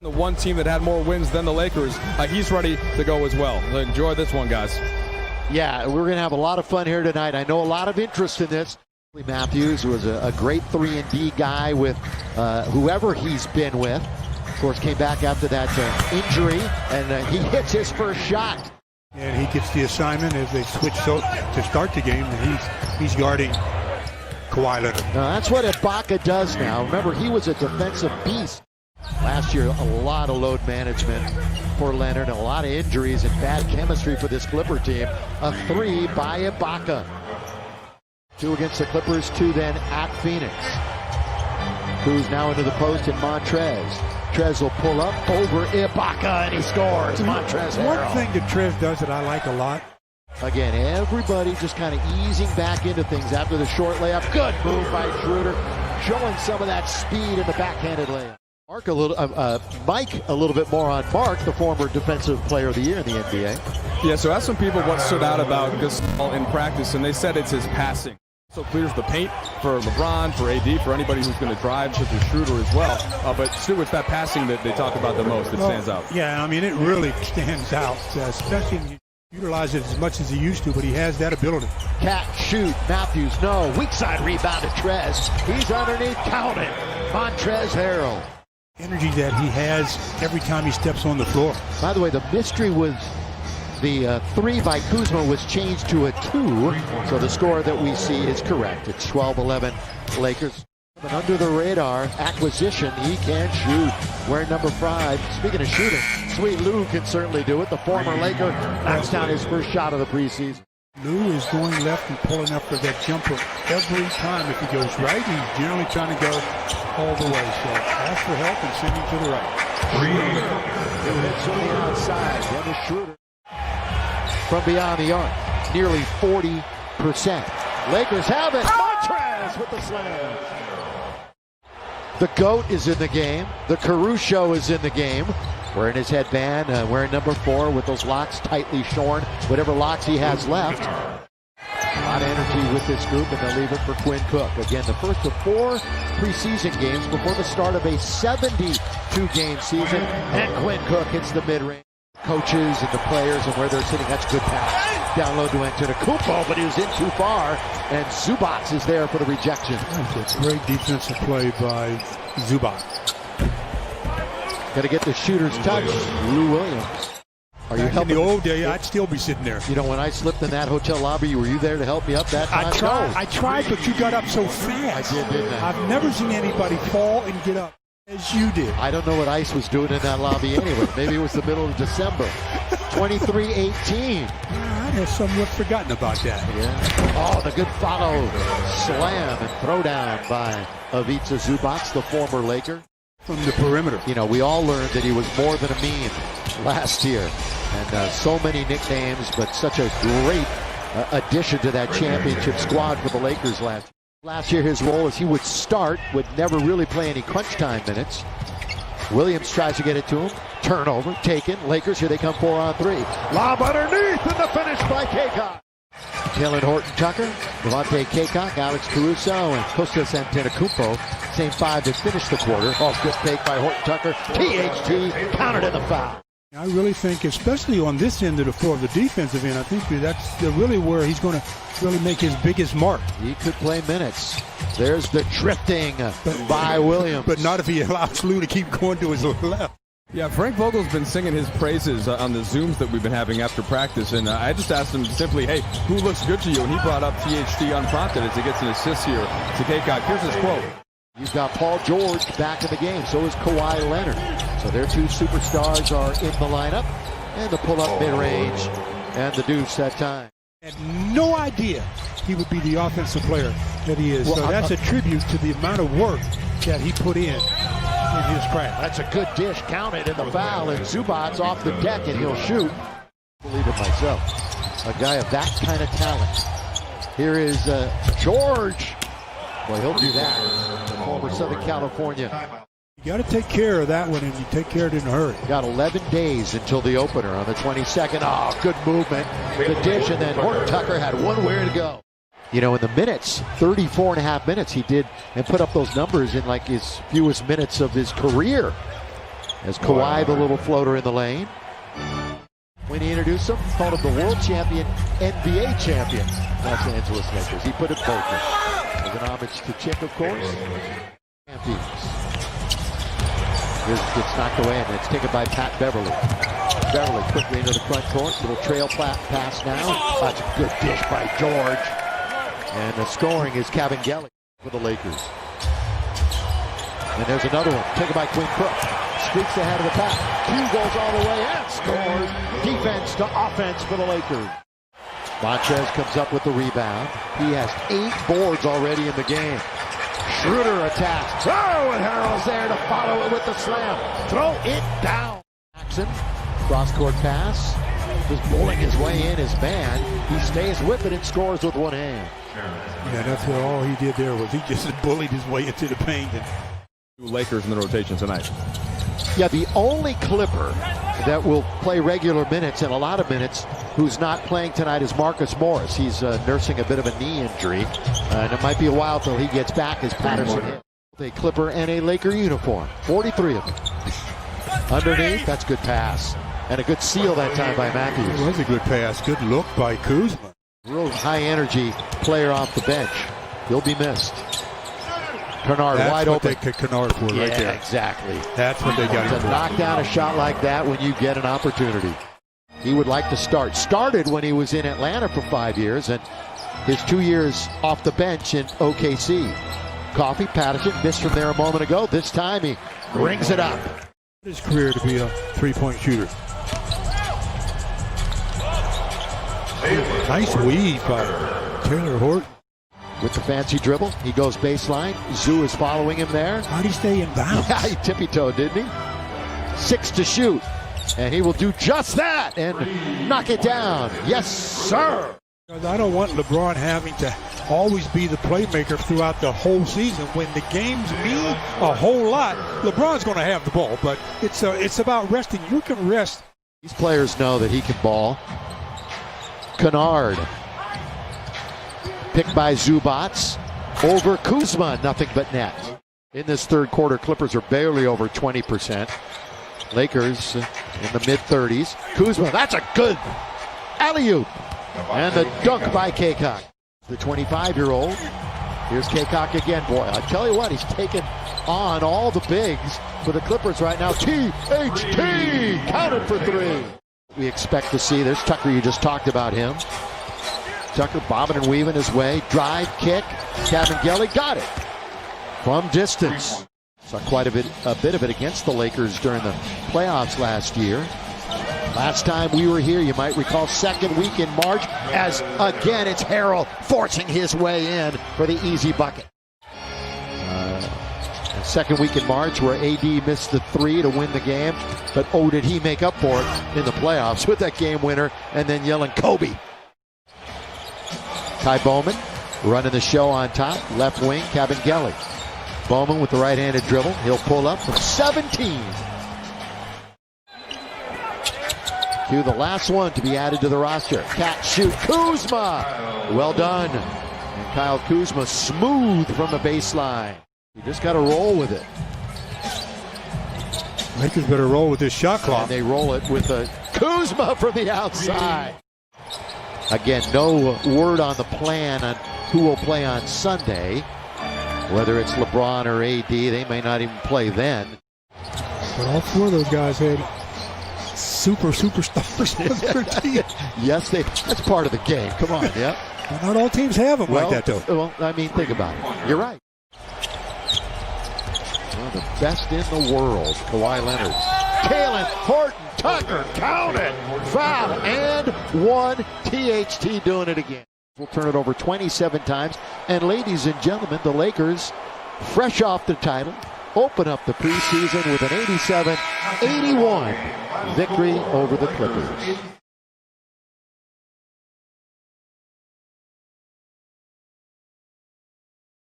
The one team that had more wins than the Lakers, he's ready to go as well. Enjoy this one, guys. Yeah, we're going to have a lot of fun here tonight. I know a lot of interest in this. Matthews was a great 3-and-D guy with whoever he's been with. Of course, came back after that injury, and he hits his first shot. And he gets the assignment as they switch to start the game, and he's guarding Kawhi Leonard. Now, that's what Ibaka does now. Remember, he was a defensive beast. Last year, a lot of load management for Leonard, and a lot of injuries and bad chemistry for this Clipper team. A 3 by Ibaka. 2 against the Clippers, 2 then at Phoenix. Who's now into the post in Montrez. Trez will pull up over Ibaka, and he scores. Montrez One thing that Trez does that I like a lot. Again, everybody just kind of easing back into things after the short layup. Good move by Schroeder, showing some of that speed in the backhanded layup. Mike a little bit more on Mark, the former Defensive Player of the Year in the NBA. Yeah, so asked some people what stood out about Gasol in practice, and they said it's his passing. So clears the paint for LeBron, for AD, for anybody who's going to drive, such as Schroeder as well. But Stu, it's that passing that they talk about the most that stands out. Yeah, I mean, it really stands out, especially when you utilize it as much as he used to, but he has that ability. Cat, shoot, Matthews, no. Weak side rebound to Trez. He's underneath, count it. Montrezl Harrell. Energy that he has every time he steps on the floor. By the way, the mystery was the 3 by Kuzma was changed to a 2, so the score that we see is correct. It's 12-11 Lakers. But under the radar acquisition, he can shoot. Wearing number 5. Speaking of shooting, Sweet Lou can certainly do it. The former Laker knocks down his first shot of the preseason. Lou is going left and pulling up for that jumper every time. If he goes right, he's generally trying to go all the way. So ask for help and send him to the right. Hits on the outside. Dennis Schroeder from beyond the arc. Nearly 40%. Lakers have it. Montrez with the slam. The GOAT is in the game. The Caruso is in the game. Wearing his headband, wearing number 4 with those locks tightly shorn, whatever locks he has left. A lot of energy with this group, and they'll leave it for Quinn Cook. Again, the first of 4 preseason games before the start of a 72-game season, and Quinn Cook hits the mid-range. Coaches and the players and where they're sitting, that's a good pass. Down low to Antetokounmpo, but he was in too far, and Zubac is there for the rejection. That's a great defensive play by Zubac. Got to get the shooter's touch. Lou Williams. Are you helping? In the old day, I'd still be sitting there. You know, when I slipped in that hotel lobby, were you there to help me up that time? I tried, but you got up so fast. I did, didn't I? I've never seen anybody fall and get up as you did. I don't know what Ice was doing in that lobby anyway. Maybe it was the middle of December. 23-18. I had somewhat forgotten about that. Yeah. Oh, the good follow. Slam and throw down by Ivica Zubac, the former Laker. From the perimeter. You know, we all learned that he was more than a meme last year. And so many nicknames, but such a great addition to that championship squad for the Lakers last year. Last year, his role is he would start, would never really play any crunch time minutes. Williams tries to get it to him. Turnover, taken. Lakers, here they come 4-on-3. Lob underneath, and the finish by Kaycock. Taylor Horton-Tucker, Devontae Kaycock, Alex Caruso, and Kostas Antetokounmpo. Same 5 that finished the quarter. Oh, good fake by Horton-Tucker. THT countered in the foul. I really think, especially on this end of the floor, the defensive end, I think that's really where he's going to really make his biggest mark. He could play minutes. There's the drifting by Williams. But not if he allows Lou to keep going to his left. Yeah, Frank Vogel's been singing his praises on the Zooms that we've been having after practice, and I just asked him simply, hey, who looks good to you? And he brought up THT unprompted as he gets an assist here to Kaycock. Here's his quote. You've got Paul George back in the game. So is Kawhi Leonard. So their 2 superstars are in the lineup. And the pull-up mid-range and the deuce that time. Had no idea he would be the offensive player that he is. Well, so that's a tribute to the amount of work that he put in his craft. That's a good dish. Counted in the foul. And Zubac's off the deck and he'll shoot. I believe it myself. A guy of that kind of talent. Here is George. Boy, he'll do that. The former Southern California. You got to take care of that one, and you take care of it in a hurry. Got 11 days until the opener on the 22nd. Oh, good movement. The dish, and then Horton-Tucker had one way to go. You know, in the minutes, 34.5 minutes he did, and put up those numbers in like his fewest minutes of his career. As Kawhi, the little floater in the lane. When he introduced him, called him the world champion, NBA champion, Los Angeles Lakers. He put it boldly. With an homage to Chick, of course. Champions. Here's gets knocked away, and it's taken by Pat Beverly. Beverly quickly into the front court. Little trail pass now. That's a good dish by George. And the scoring is Kabengele for the Lakers. And there's another one. Taken by Quinn Cook. Streaks ahead of the pack. Q goes all the way and scores. Defense to offense for the Lakers. Montrez comes up with the rebound. He has 8 boards already in the game. Schroeder attacks. Oh, and Harrell's there to follow it with the slam. Throw it down. Jackson, cross-court pass. Just pulling his way in his man. He stays with it and scores with one hand. Yeah, that's all he did there was he just bullied his way into the paint. Lakers in the rotation tonight. Yeah, the only Clipper that will play regular minutes and a lot of minutes who's not playing tonight is Marcus Morris. He's nursing a bit of a knee injury, and it might be a while till he gets back as Patterson hit. A Clipper and a Laker uniform, 43 of them. Underneath, that's good pass. And a good seal that time by Matthews. It was a good pass. Good look by Kuzma. Real high energy player off the bench. He'll be missed. Kennard wide open. That's what they kick Kennard for right there. Exactly. That's what they got him To for. knock down a shot like that when you get an opportunity. He would like to start. Started when he was in Atlanta for 5 years, and his 2 years off the bench in OKC. Coffey, Patterson missed from there a moment ago. This time he rings it up. His career to be a three-point shooter. Nice weave by Taylor Horton. With the fancy dribble, he goes baseline. Zoo is following him there. How'd he stay in bounds? Yeah, he tippy-toed, didn't he? 6 to shoot. And he will do just that and knock it down. Yes, sir. I don't want LeBron having to always be the playmaker throughout the whole season. When the games mean a whole lot, LeBron's going to have the ball, but it's about resting. You can rest. These players know that he can ball. Kennard. Picked by Zubats. Over Kuzma, nothing but net. In this third quarter, Clippers are barely over 20%. Lakers in the mid-30s. Kuzma, that's a good alley-oop. And the dunk by Kaycock. The 25-year-old. Here's Kaycock again. Boy, I tell you what, he's taken on all the bigs for the Clippers right now. THT counted for 3. We expect to see. There's Tucker, you just talked about him. Tucker bobbing and weaving his way. Drive, kick. Kabengele got it from distance. Saw quite a bit of it against the Lakers during the playoffs last year. Last time we were here, you might recall, second week in March, as again it's Harrell forcing his way in for the easy bucket. Second week in March where AD missed the 3 to win the game, but oh, did he make up for it in the playoffs with that game winner and then yelling Kobe. Ty Bowman running the show on top, left wing, Kabengele. Bowman with the right-handed dribble. He'll pull up from 17. Cue the last one to be added to the roster. Catch, shoot, Kuzma! Well done. And Kyle Kuzma smooth from the baseline. You just got to roll with it. Lakers better roll with this shot clock. And they roll it with a Kuzma from the outside. Again, no word on the plan on who will play on Sunday. Whether it's LeBron or AD, they may not even play then. But all 4 of those guys had superstars on their team. Yes, that's part of the game. Come on, yeah. Not all teams have them like that, though. Well, I mean, think about it. You're right. One of the best in the world, Kawhi Leonard. Kalen, Horton, Tucker, count it. Foul, and 1. THT doing it again. We'll turn it over 27 times. And ladies and gentlemen, the Lakers, fresh off the title, open up the preseason with an 87-81 victory over the Clippers.